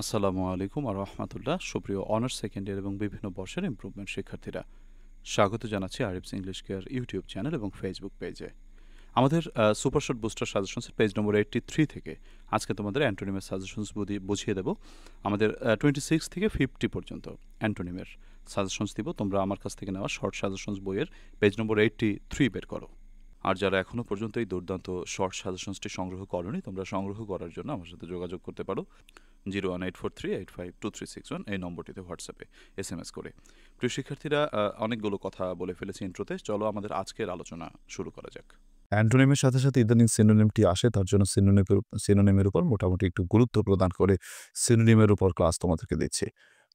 আসসালামু আলাইকুম ওয়া রাহমাতুল্লাহ। সুপ্রিয় অনার্স সেকেন্ড ইয়ার এবং বিভিন্ন বর্ষের ইমপ্রুভমেন্ট শিক্ষার্থীরা, স্বাগত জানাচ্ছি Arif's English care YouTube channel এবং ফেসবুক পেজে। আমাদের সুপার শর্ট বুস্টার সাজেশনসের পেজ নম্বর 83 থেকে আজকে তোমাদের অ্যান্টোনিমের সাজেশনস বুঝিয়ে দেব। আমাদের 26 থেকে 50 পর্যন্ত অ্যান্টোনিমের সাজেশনস দিব। তোমরা আমার কাছ থেকে নেওয়া শর্ট সাজেশনস বইয়ের পেজ নম্বর 83 বের করো। আর যারা এখনও পর্যন্ত এই দুর্দান্ত শর্ট সাজেশনসটি সংগ্রহ করোনি, তোমরা সংগ্রহ করার জন্য আমার সাথে যোগাযোগ করতে পারো 01843852361 এই নম্বরটিতে হোয়াটসঅ্যাপে SMS করে। প্রিয় শিক্ষার্থীরা, অনেকগুলো কথা বলে ফেলেছি ইন্ট্রোতে। চলো আমাদের আজকের আলোচনা শুরু করা যাক। অ্যান্টোনিমের সাথে সাথে ইদানিং সিনোনিমটি আসে, তার জন্য সিনোনিমের উপর মোটামুটি একটু গুরুত্ব প্রদান করে সিনোনিমের উপর ক্লাস তোমাদেরকে দিচ্ছি।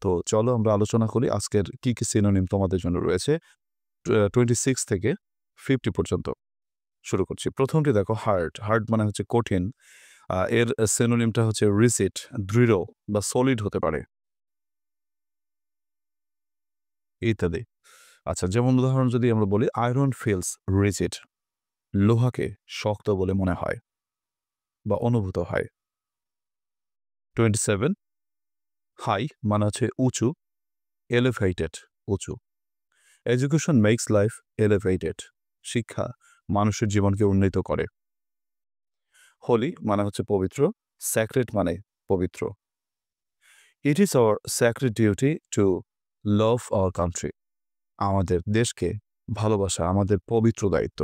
তো চলো আমরা আলোচনা করি আজকের কি কি সিনোনিম তোমাদের জন্য রয়েছে 26 থেকে 50 পর্যন্ত। শুরু করছি। প্রথমটি দেখো হার্ড। হার্ড মানে হচ্ছে কঠিন। এর সিনোনিমটা হচ্ছে রিজিড, দৃঢ় বা সলিড হতে পারে ইত্যাদি। আচ্ছা, যেমন উদাহরণ যদি আমরা বলি, আয়রন ফিলস রিজিড, লোহাকে শক্ত বলে মনে হয় বা অনুভূত হয়। 27 হাই মানে হচ্ছে উঁচু, এলিভেটেড উঁচু। এডুকেশন মেক্স লাইফ এলিভেটেড, শিক্ষা মানুষের জীবনকে উন্নীত করে। হোলি মানে হচ্ছে পবিত্র, স্যাক্রেড মানে পবিত্র। It is our sacred duty to love our country, আমাদের দেশকে ভালোবাসা আমাদের পবিত্র দায়িত্ব।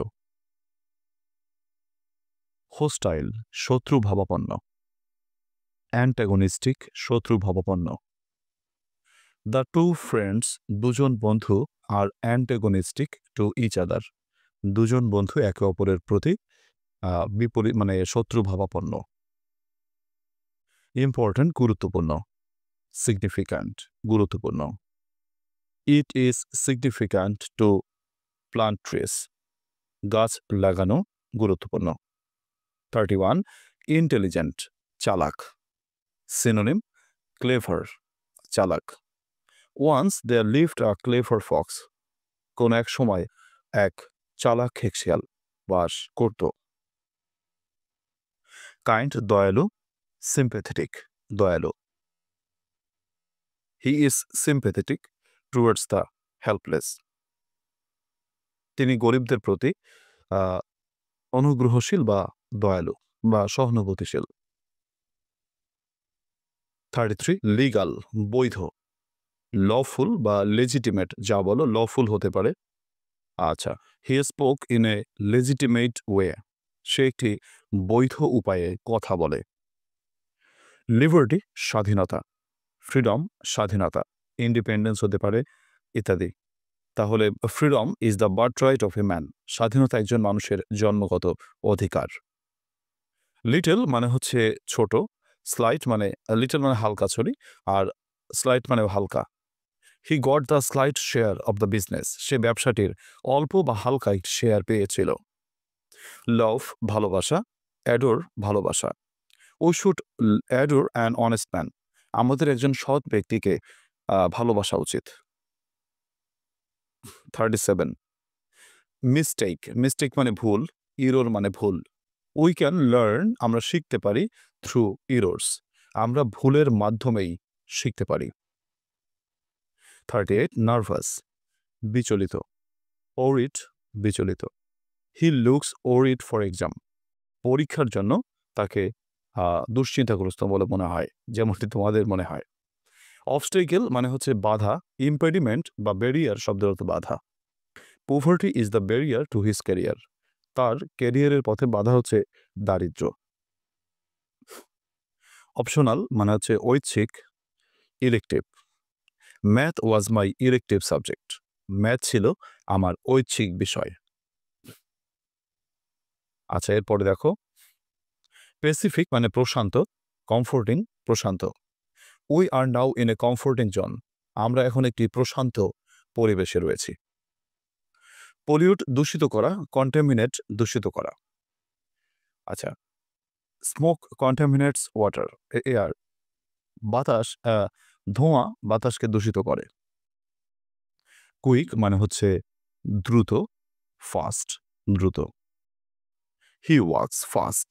হোস্টাইল শত্রু ভাবাপন্ন, অ্যান্টাগনিস্টিক শত্রু ভাবাপন্ন। দ্য টু ফ্রেন্ডস দুজন বন্ধু আর অ্যান্টাগনিস্টিক টু ইচ আদার, দুজন বন্ধু একে অপরের প্রতি বিপরীত মানে শত্রু ভাবাপন্ন। ইম্পর্ট্যান্ট গুরুত্বপূর্ণ, সিগনিফিক্যান্ট গুরুত্বপূর্ণ। It is significant to plant trees, গাছ লাগানো গুরুত্বপূর্ণ। 31 ইন্টেলিজেন্ট চালাক। সিনোনিম ক্লেভার চালাক। Once there lived a clever fox, কোন এক সময় এক চালাক খেকশিয়াল বাস করত। কাইন্ড দয়ালু, সিম্প্যাথেটিক দয়ালু। He is sympathetic towards the helpless, তিনি গরিবদের প্রতি অনুগ্রহশীল বা দয়ালু বা সহানুভূতিশীল। 33 লিগাল বৈধ, লফুল বা লেজিটিমেট যা বলো লফুল হতে পারে। আচ্ছা, he spoke in a legitimate way, সে একটি বৈধ উপায়ে কথা বলে। লিবার্টি স্বাধীনতা, ফ্রিডম স্বাধীনতা, ইন্ডিপেন্ডেন্স হতে পারে ইত্যাদি। তাহলে freedom is the birth right of a man, স্বাধীনতা একজন মানুষের জন্মগত অধিকার। লিটল মানে হচ্ছে ছোট, স্লাইট মানে লিটল মানে হালকা সরি, আর স্লাইট মানে হালকা। He got the slight share of the business, সে ব্যবসাটির অল্প বা হালকা একটি শেয়ার পেয়েছিল। লাভ ভালোবাসা, অ্যাডোর ভালোবাসা। We should adore an honest man, আমাদের একজন সৎ ব্যক্তিকে ভালোবাসা উচিত। 37 মিস্টেক। মিস্টেক মানে ভুল, ইরোর মানে ভুল। উই ক্যান লার্ন, আমরা শিখতে পারি থ্রু ইরোর্স, আমরা ভুলের মাধ্যমেই শিখতে পারি। 38 নার্ভাস বিচলিত, ওরিড বিচলিত। He looks worried for exam, পরীক্ষার জন্য তাকে দুশ্চিন্তাগ্রস্ত বলে মনে হয়, যেমনটি তোমাদের মনে হয়। অবস্টেকেল মানে হচ্ছে বাধা, ইম্পেডিমেন্ট বা ব্যারিয়ার শব্দের অর্থ বাধা। Poverty is the barrier to his career, তার ক্যারিয়ারের পথে বাধা হচ্ছে দারিদ্র্য। অপশনাল মানে হচ্ছে ঐচ্ছিক, elective. Math was my elective subject, math ছিল আমার ঐচ্ছিক বিষয়। আচ্ছা, এরপরে দেখো প্যাসিফিক মানে প্রশান্ত, কমফোর্টিং প্রশান্ত। We are now in a comforting zone, আমরা এখন একটি প্রশান্ত পরিবেশে রয়েছি। পলিউট দূষিত করা, কন্টামিনেট দূষিত করা। আচ্ছা, স্মোক কন্টামিনেটস ওয়াটার এয়ার, বাতাস ধোঁয়া বাতাসকে দূষিত করে। কুইক মানে হচ্ছে দ্রুত, ফাস্ট দ্রুত। হি ওয়াক্স ফাস্ট,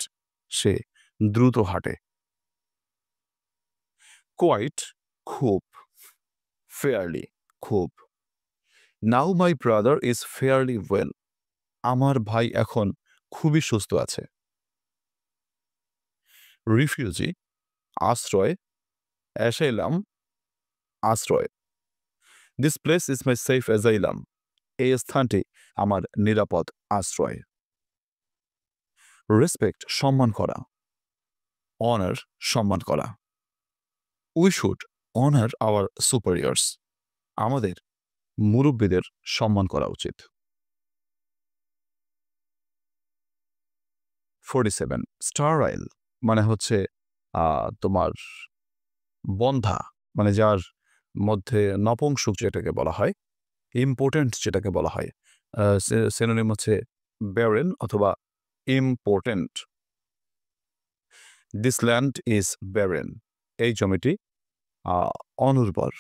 সে দ্রুত হাঁটে। কোয়াইট খুব, ফেয়ারলি খুব। Now my brother is fairly well, আমার ভাই এখন খুবই সুস্থ আছে। রিফিউজি আশ্রয়, অ্যাসাইলাম আশ্রয়। This place is my safe asylum, এই স্থানটি আমার নিরাপদ আশ্রয়। রেসপেক্ট সম্মান করা, অনার সম্মান করা। উই শুড অনার আওয়ার সুপারিয়র্স, আমাদের মুরব্বীদের সম্মান করা উচিত। 47 স্টারাইল মানে হচ্ছে তোমার বন্ধা, মানে যার মধ্যে নপুংসক যেটাকে বলা হয়, ইম্পর্টেন্ট যেটাকে বলা হয়, সিনোনিম হচ্ছে ব্যারেন অথবা important. This land is barren, এই জমিটি অনুর্বর।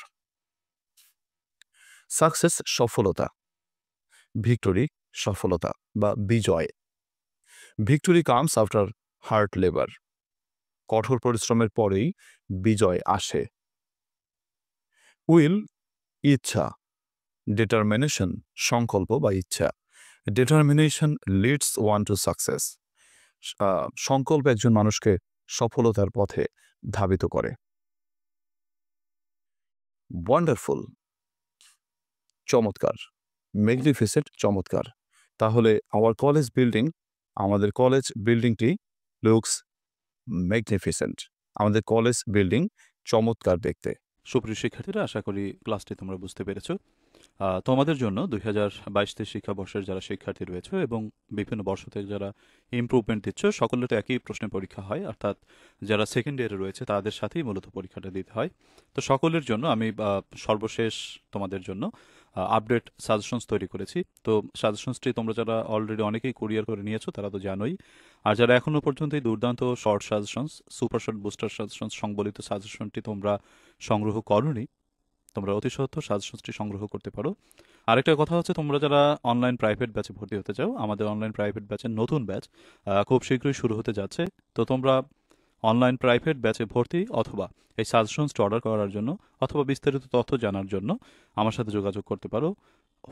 সাকসেস সফলতা, ভিক্টোরি সফলতা বা বিজয়। Victory comes after hard labour, কঠোর পরিশ্রমের পরেই বিজয় আসে। উইল ইচ্ছা, ডিটারমিনেশন সংকল্প বা ইচ্ছা। Determination leads one to success, সংকল্প একজন মানুষকে সফলতার পথে ধাবিত করে। ওয়ান্ডারফুল চমৎকার, ম্যাগনিফিসেন্ট চমৎকার। তাহলে আওয়ার কলেজ বিল্ডিং, আমাদের কলেজ বিল্ডিংটি লুকস ম্যাগনিফিসেন্ট, আমাদের কলেজ বিল্ডিং চমৎকার দেখতে। সুপ্রিয় শিক্ষার্থীরা, আশা করি ক্লাসটি তোমরা বুঝতে পেরেছো। তোমাদের জন্য 2022-23 শিক্ষাবর্ষের যারা শিক্ষার্থী রয়েছে এবং বিভিন্ন বর্ষ থেকে যারা ইমপ্রুভমেন্ট দিচ্ছ, সকলের তো একই প্রশ্নের পরীক্ষা হয়, অর্থাৎ যারা সেকেন্ড ইয়ারে রয়েছে তাদের সাথেই মূলত পরীক্ষাটা দিতে হয়। তো সকলের জন্য আমি সর্বশেষ তোমাদের জন্য আপডেট সাজেশনস তৈরি করেছি। তো সাজেশনসটি তোমরা যারা অলরেডি অনেকেই কুরিয়ার করে নিয়েছো তারা তো জানোই, আর যারা এখনও পর্যন্ত এই দুর্দান্ত short suggestions, super short booster suggestions সংবলিত সাজেশনটি তোমরা সংগ্রহ করোনি, তোমরা অতি সত্ত্বর সাজেশনসটি সংগ্রহ করতে পারো। আরেকটা কথা হচ্ছে, তোমরা যারা অনলাইন প্রাইভেট ব্যাচে ভর্তি হতে চাও, আমাদের অনলাইন প্রাইভেট ব্যাচের নতুন ব্যাচ খুব শীঘ্রই শুরু হতে যাচ্ছে। তো তোমরা অনলাইন প্রাইভেট ব্যাচে ভর্তি অথবা এই সাজেশনসটি অর্ডার করার জন্য অথবা বিস্তারিত তথ্য জানার জন্য আমার সাথে যোগাযোগ করতে পারো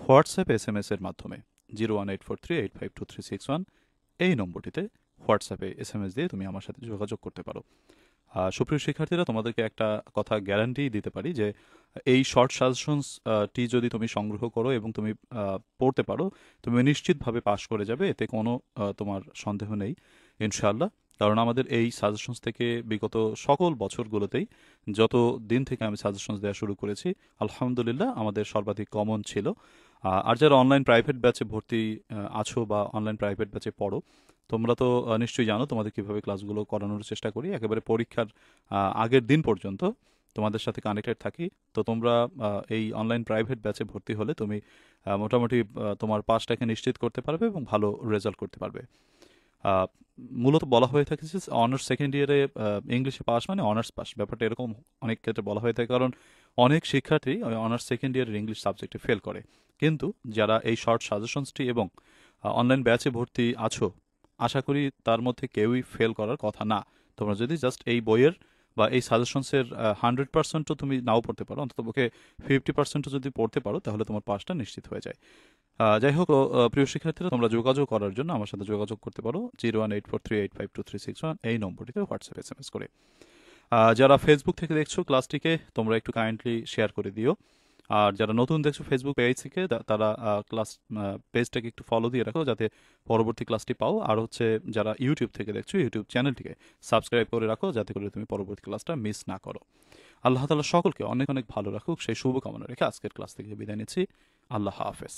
হোয়াটসঅ্যাপ SMS এর মাধ্যমে 01843852361, এই নম্বরটিতে হোয়াটসঅ্যাপে SMS দিয়ে তুমি আমার সাথে যোগাযোগ করতে পারো। সুপ্রিয় শিক্ষার্থীরা, তোমাদেরকে একটা কথা গ্যারান্টি দিতে পারি যে এই শর্ট সাজেশনসটি যদি তুমি সংগ্রহ করো এবং তুমি পড়তে পারো, তুমি নিশ্চিতভাবে পাশ করে যাবে, এতে কোনো তোমার সন্দেহ নেই ইনশাআল্লাহ। কারণ আমাদের এই সাজেশনস থেকে বিগত সকল বছরগুলোতেই যত দিন থেকে আমি সাজেশনস দেওয়া শুরু করেছি, আলহামদুলিল্লাহ আমাদের সর্বাধিক কমন ছিল। আর যারা অনলাইন প্রাইভেট ব্যাচে ভর্তি আছো বা অনলাইন প্রাইভেট ব্যাচে পড়ো, তোমরা তো নিশ্চয়ই জানো তোমাদের কীভাবে ক্লাসগুলো করানোর চেষ্টা করি, একেবারে পরীক্ষার আগের দিন পর্যন্ত তোমাদের সাথে কানেক্টেড থাকি। তো তোমরা এই অনলাইন প্রাইভেট ব্যাচে ভর্তি হলে তুমি মোটামুটি তোমার পাসটাকে নিশ্চিত করতে পারবে এবং ভালো রেজাল্ট করতে পারবে। মূলত বলা হয়ে থাকে যে অনার্স সেকেন্ড ইয়ারে ইংলিশে পাস মানে অনার্স পাস, ব্যাপারটা এরকম অনেক ক্ষেত্রে বলা হয়ে থাকে, কারণ অনেক শিক্ষার্থী অনার্স সেকেন্ড ইয়ারের ইংলিশ সাবজেক্টে ফেল করে। কিন্তু যারা এই শর্ট সাজেশনসটি এবং অনলাইন ব্যাচে ভর্তি আছো, আশা করি তার মধ্যে কেউই ফেল করার কথা না। তোমরা যদি জাস্ট এই বইয়ের বা এই সাজেশনসের 100%ও তুমি নাও পড়তে পারো, অন্ততপক্ষে 50%ও যদি পড়তে পারো, তাহলে তোমার পাসটা নিশ্চিত হয়ে যায়। যাই হোক, প্রিয় শিক্ষার্থীরা, তোমরা যোগাযোগ করার জন্য আমার সাথে যোগাযোগ করতে পারো 01843852361, এই নম্বরটিতে হোয়াটসঅ্যাপ SMS করে। যারা ফেসবুক থেকে দেখছো ক্লাসটিকে, তোমরা একটু কাইন্ডলি শেয়ার করে দিও। আর যারা নতুন দেখছো ফেসবুক পেজ থেকে, তারা ক্লাস পেজটাকে একটু ফলো দিয়ে রাখো যাতে পরবর্তী ক্লাসটি পাও। আর হচ্ছে যারা ইউটিউব থেকে দেখছো, ইউটিউব চ্যানেলটিকে সাবস্ক্রাইব করে রাখো যাতে করে তুমি পরবর্তী ক্লাসটা মিস না করো। আল্লাহ তাআলা সকলকে অনেক অনেক ভালো রাখুক, সেই শুভকামনা রেখে আজকের ক্লাস থেকে বিদায় নিচ্ছি। আল্লাহ হাফেজ।